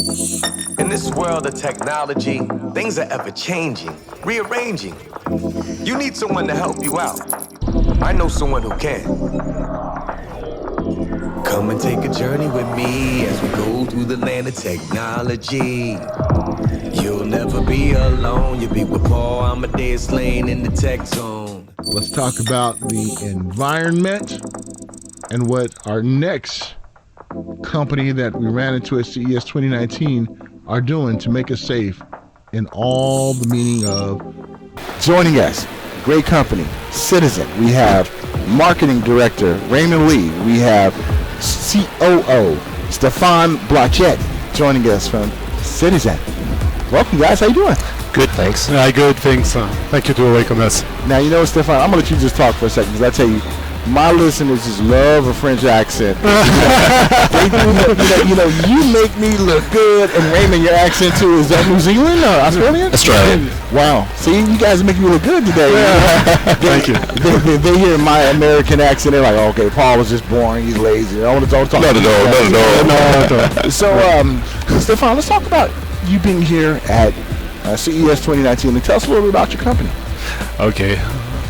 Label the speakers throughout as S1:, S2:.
S1: In this world of technology, things are ever changing, rearranging. You need someone to help you out. I know someone who can. Come and take a journey with me as we go through the land of technology. You'll never be alone. You'll be with Paul Amadeus Lane in the tech zone.
S2: Let's talk about the environment and what our next company that we ran into at CES 2019 are doing to make us safe in all the meaning of.
S3: Joining us, great company, SeetyZen. We have Marketing Director Raymond Lee. We have COO Stefan Blachett joining us from SeetyZen. Welcome, guys. How you doing?
S4: Good, thanks.
S5: Good, thanks. Thank you to welcome us.
S3: Now, you know, Stefan, I'm going to let you just talk for a second, because I tell you, my listeners just love a French accent. You make me look good. And Raymond, your accent too, is that New Zealand or Australian?
S4: Australian.
S3: Wow. See, you guys make me look good today.
S5: Thank you.
S3: They hear my American accent, they're like, okay, Paul was just boring, he's lazy. I want to talk.
S4: Not at all.
S3: So, Stefan, let's talk about you being here at CES 2019 and tell us a little bit about your company.
S5: Okay.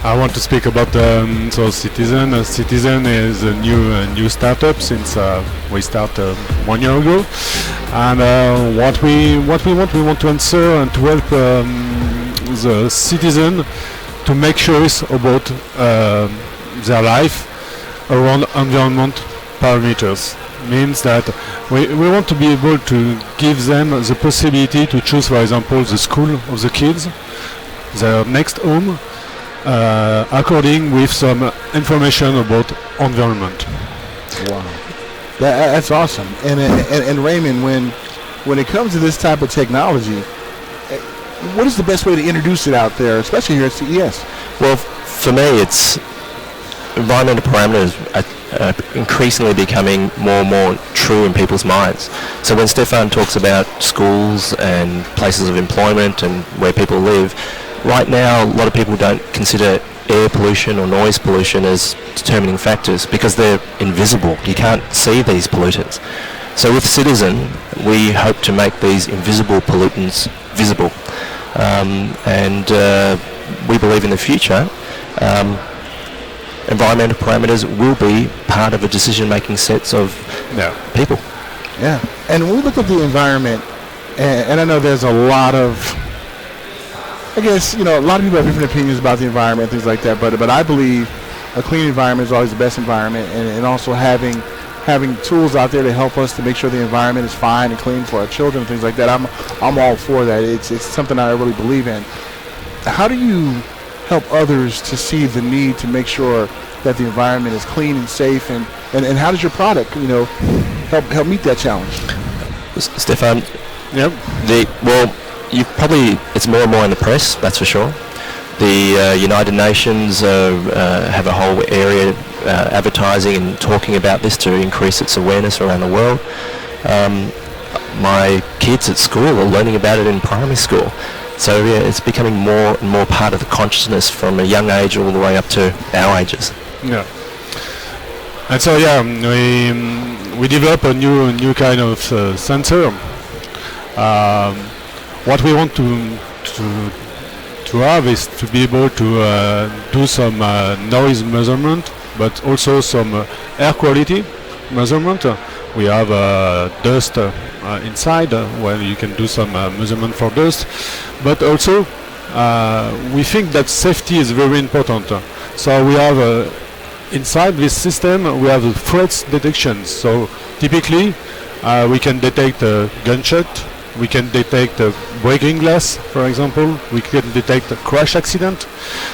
S5: I want to speak about SeetyZen. SeetyZen is a new startup since we started 1 year ago, and what we want to answer and to help the citizen to make choice about their life around environment parameters. Means that we want to be able to give them the possibility to choose, for example, the school of the kids, their next home, according with some information about environment.
S3: Wow, that's awesome. And Raymond, when it comes to this type of technology, what is the best way to introduce it out there, especially here at CES?
S4: Well, for me, it's environmental parameters are increasingly becoming more and more true in people's minds. So when Stefan talks about schools and places of employment and where people live, right now, a lot of people don't consider air pollution or noise pollution as determining factors because they're invisible. You can't see these pollutants. So with SeetyZen, we hope to make these invisible pollutants visible. And we believe in the future, environmental parameters will be part of a decision-making sets of people.
S3: Yeah. And when we look at the environment, and I know there's a lot of, I guess, a lot of people have different opinions about the environment, things like that, but I believe a clean environment is always the best environment, and also having tools out there to help us to make sure the environment is fine and clean for our children and things like that. I'm all for that. It's something I really believe in. How do you help others to see the need to make sure that the environment is clean and safe, and how does your product, help meet that challenge?
S4: Stefan?
S5: Yep.
S4: It's more and more in the press, that's for sure. The United Nations have a whole area advertising and talking about this to increase its awareness around the world. My kids at school are learning about it in primary school. So yeah, it's becoming more and more part of the consciousness from a young age all the way up to our ages.
S5: Yeah. And so we develop a new kind of sensor. What we want to have is to be able to do some noise measurement, but also some air quality measurement. We have dust inside where you can do some measurement for dust, but also we think that safety is very important. So we have inside this system we have threats detection. So typically we can detect a gunshot, we can detect a breaking glass, for example, we can detect a crash accident.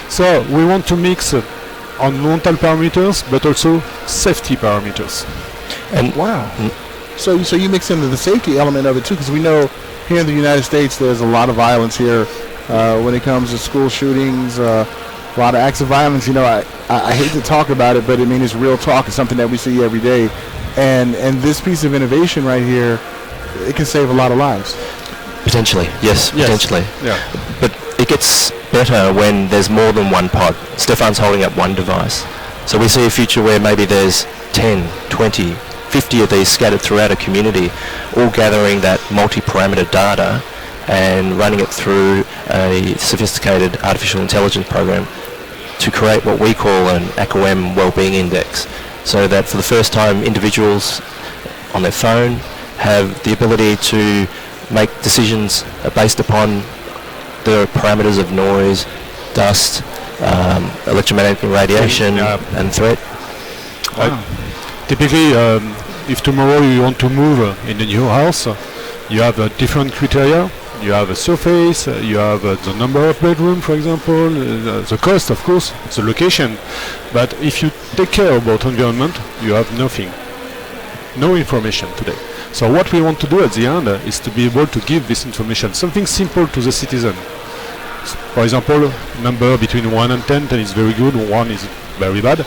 S5: So we want to mix environmental parameters but also safety parameters.
S4: And
S3: wow. So you mix into the safety element of it too, because we know here in the United States there's a lot of violence here when it comes to school shootings, a lot of acts of violence. I hate to talk about it, but I mean it's real talk. It's something that we see every day, and this piece of innovation right here, it can save a lot of lives.
S4: Potentially, yes. Potentially.
S5: Yeah.
S4: But it gets better when there's more than one pod. Stefan's holding up one device. So we see a future where maybe there's 10, 20, 50 of these scattered throughout a community, all gathering that multi-parameter data and running it through a sophisticated artificial intelligence program to create what we call an ACOM wellbeing index, so that for the first time individuals on their phone have the ability to make decisions based upon the parameters of noise, dust, electromagnetic radiation and threat.
S5: Typically, if tomorrow you want to move in a new house, you have different criteria. You have a surface, you have the number of bedrooms, for example, the cost, of course, the location. But if you take care about environment, you have nothing, no information today. So what we want to do at the end is to be able to give this information, something simple to the citizen. For example, number between 1 and 10, 10 is very good, 1 is very bad,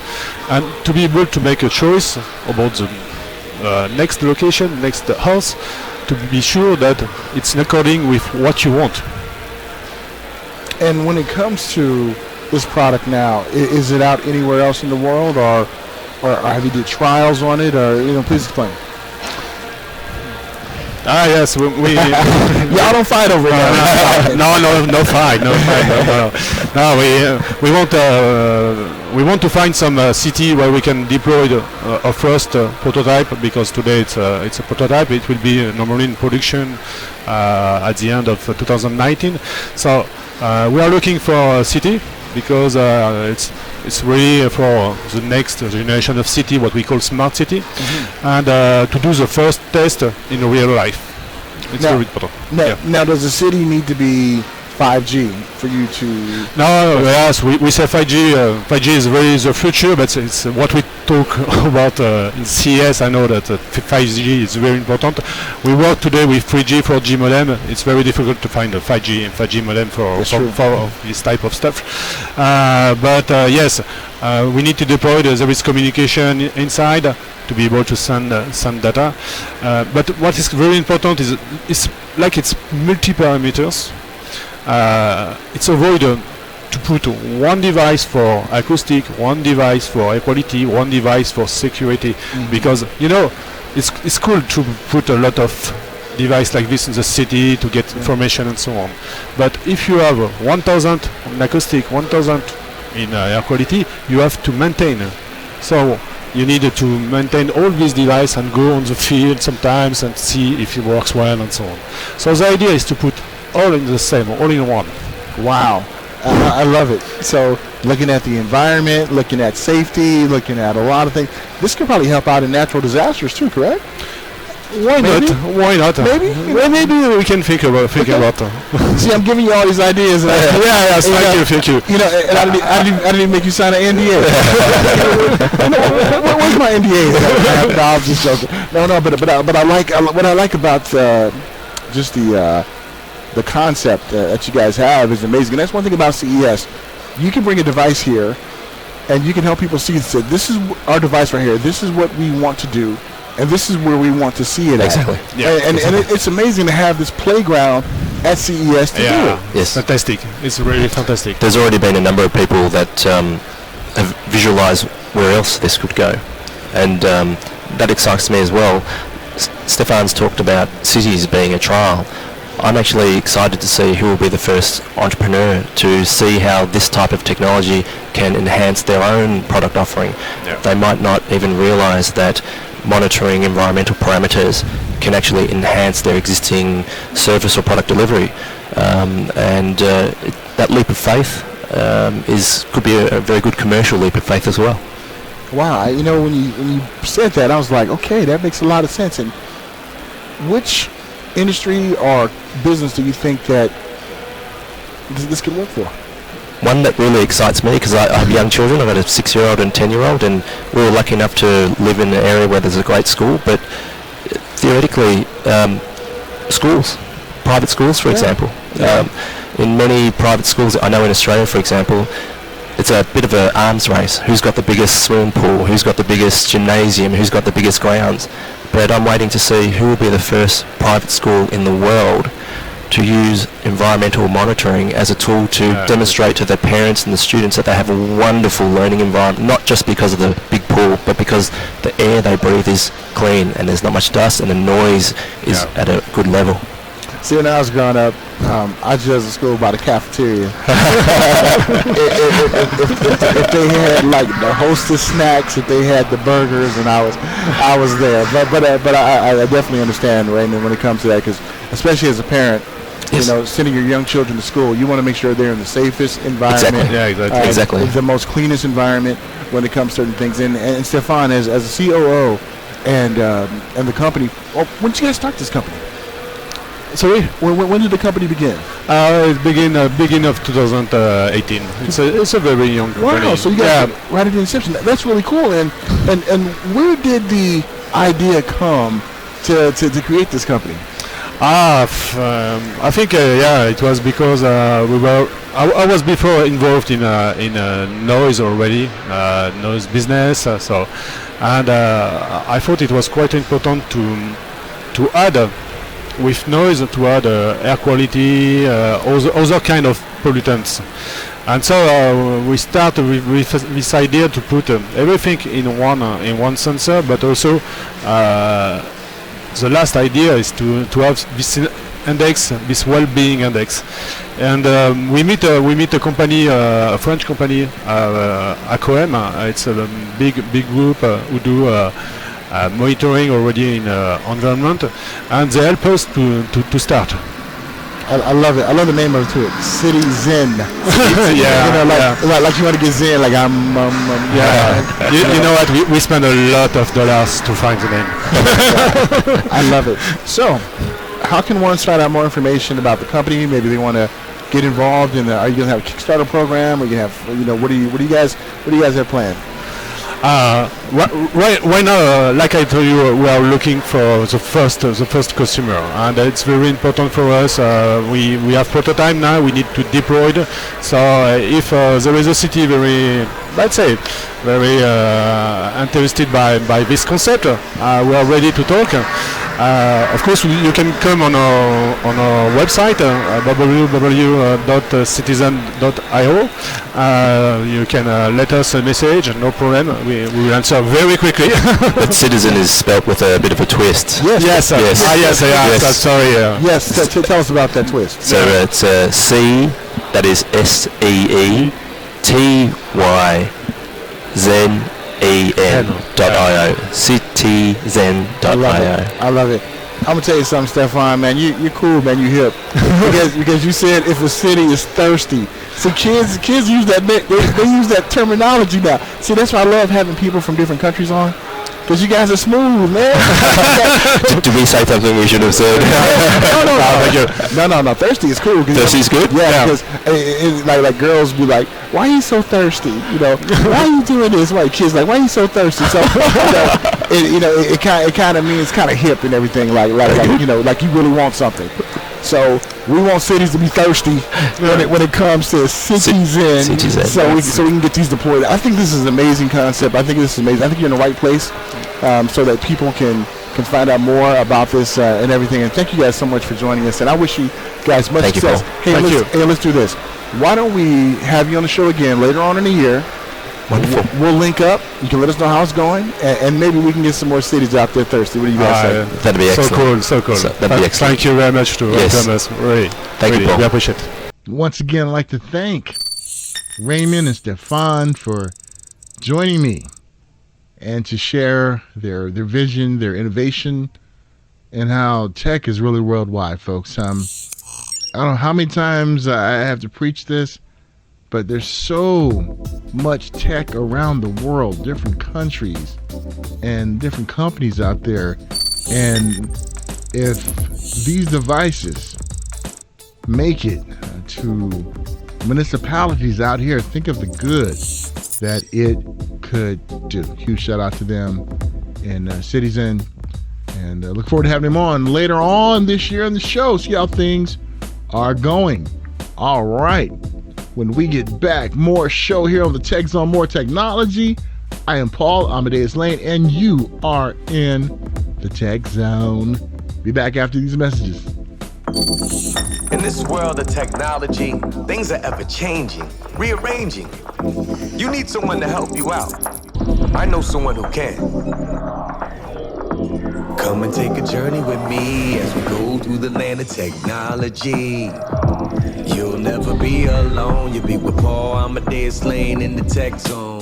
S5: and to be able to make a choice about the next location, next house, to be sure that it's in according with what you want.
S3: And when it comes to this product now, is it out anywhere else in the world, or have you did trials on it, or please explain.
S5: Yes, we
S3: Y'all don't fight over it.
S5: no fight. No, we want to find some city where we can deploy a first prototype, because today it's a prototype. It will be normally in production at the end of 2019. So we are looking for a city, because it's really for the next generation of city, what we call smart city, and to do the first test in real life. It's very important.
S3: Now, does the city need to be 5G for you to?
S5: No, yes, we say 5G. 5G is really the future, but it's what we talk about in CES. I know that 5G is very important. We work today with 3G, 4G modem. It's very difficult to find a 5G and 5G modem for this type of stuff. But yes, we need to deploy. There is communication inside to be able to send data. But what is very important is it's multi-parameters. It's avoided to put one device for acoustic, one device for air quality, one device for security, because it's cool to put a lot of devices like this in the city to get information and so on. But if you have 1,000 in acoustic, 1,000 in air quality, you have to maintain. So you need to maintain all these devices and go on the field sometimes and see if it works well and so on. So the idea is to put all in the same, all in one.
S3: Wow, I love it. So looking at the environment, looking at safety, looking at a lot of things. This could probably help out in natural disasters too, correct?
S5: Why
S3: Maybe?
S5: not? Why not?
S3: Maybe?
S5: Well, maybe we can think about.
S3: See, I'm giving you all these ideas. And
S5: Thank you.
S3: And I didn't even make you sign an NDA. Where's my NDA? No, I'm just joking. No, but I like what I like about just the concept that you guys have is amazing. And that's one thing about CES. You can bring a device here, and you can help people see. Say, this is our device right here. This is what we want to do. And this is where we want to see it
S4: Exactly.
S3: at. Yeah. And it's amazing to have this playground at CES to do it.
S4: Yes.
S5: Fantastic. It's really fantastic.
S4: There's already been a number of people that have visualized where else this could go, and that excites me as well. Stefan's talked about cities being a trial. I'm actually excited to see who will be the first entrepreneur to see how this type of technology can enhance their own product offering.
S5: Yeah.
S4: They might not even realize that monitoring environmental parameters can actually enhance their existing service or product delivery. That leap of faith could be a very good commercial leap of faith as well.
S3: Wow, when you said that, I was like, okay, that makes a lot of sense. And which industry or business do you think that this could work for?
S4: One that really excites me, because I have young children. I've got a 6-year-old and 10-year-old, and we were lucky enough to live in an area where there's a great school. But theoretically, schools, private schools, for example. In many private schools, I know in Australia, for example, it's a bit of an arms race. Who's got the biggest swimming pool? Who's got the biggest gymnasium? Who's got the biggest grounds? But I'm waiting to see who will be the first private school in the world to use environmental monitoring as a tool to demonstrate to the parents and the students that they have a wonderful learning environment, not just because of the big pool, but because the air they breathe is clean and there's not much dust and the noise is at a good level.
S3: See, when I was growing up, I judged the school by the cafeteria. if they had like the Hostess snacks, if they had the burgers, and I was there. But I definitely understand, Raymond, when it comes to that, because especially as a parent,
S4: Yes.
S3: you know, sending your young children to school, you want to make sure they're in the safest environment.
S4: Exactly.
S5: Yeah, exactly.
S4: Exactly.
S3: The most cleanest environment when it comes to certain things. And Stefan, as a COO and the company, when did you guys start this company? Sorry, when did the company begin?
S5: It beginning of 2018. It's a very young company.
S3: Wow, so you guys right at the inception. That's really cool. And where did the idea come to create this company?
S5: I think it was because I was before involved in noise already, noise business. And I thought it was quite important to add with noise, to add air quality, other kind of pollutants. And so we started with this idea to put everything in one sensor, but also the last idea is to have this index, this well-being index. And we meet a company, a French company, ACOM. It's a big group who do monitoring already in environment, and they help us to start.
S3: I love it. I love the name of it too. SeetyZen. Like you want to get zen. Like I'm.
S5: You know what? We spend a lot of dollars to find the name.
S3: I love it. So, how can one find out more information about the company? Maybe they want to get involved in. Are you gonna have a Kickstarter program? Or you have, what do you guys have planned?
S5: Right now, like I told you, we are looking for the first customer, and it's very important for us. We have prototype now. We need to deploy it. So if there is a city very interested by this concept, we are ready to talk. Of course, you can come on our website, www.SeetyZen.io. You can let us a message, no problem. We will answer very quickly.
S4: But SeetyZen is spelt with a bit of a twist.
S3: Yes.
S5: Yes. Sorry.
S3: Yes. Tell us about that twist.
S4: So it's C, that is SeeTyzen.io. SeetyZen.io.
S3: I love it. I'm gonna tell you something, Stefan, man. You're cool, man. You hip because you said if a city is thirsty. So kids use that. They use that terminology now. See, that's why I love having people from different countries on. Because you guys are smooth, man.
S4: Did we say something we should have said?
S3: No. Thirsty is cool.
S4: Thirsty is good?
S3: Yeah, because like girls be like, why are you so thirsty? Why are you doing this? Like kids like, why are you so thirsty? So, it kind of means kind of hip and everything. Like you really want something. So we want cities to be thirsty when it comes to SeetyZen. So we can get these deployed. I think this is an amazing concept. I think this is amazing. I think you're in the right place, so that people can find out more about this and everything. And thank you guys so much for joining us. And I wish you guys much success. Hey, let's do this. Why don't we have you on the show again later on in the year?
S4: Wonderful.
S3: We'll link up. You can let us know how it's going, and maybe we can get some more cities out there thirsty. What do you guys say?
S4: That'd be excellent.
S5: So cool.
S4: That'd be excellent.
S5: Thank you very much to welcome us. Really.
S4: Thank you, Paul.
S5: We appreciate it.
S2: Once again, I'd like to thank Raymond and Stefan for joining me and to share their vision, their innovation, and how tech is really worldwide, folks. I don't know how many times I have to preach this, but there's so much tech around the world, different countries and different companies out there. And if these devices make it to municipalities out here, think of the good that it could do. Huge shout out to them and SeetyZen. And look forward to having them on later on this year on the show, see how things are going. All right. When we get back, more show here on the Tech Zone, more technology. I am Paul Amadeus Lane, and you are in the Tech Zone. Be back after these messages.
S1: In this world of technology, things are ever changing, rearranging. You need someone to help you out. I know someone who can. Come and take a journey with me as we go through the land of technology. You'll never be alone. You'll be with Paul Amadeus Lane in the tech zone.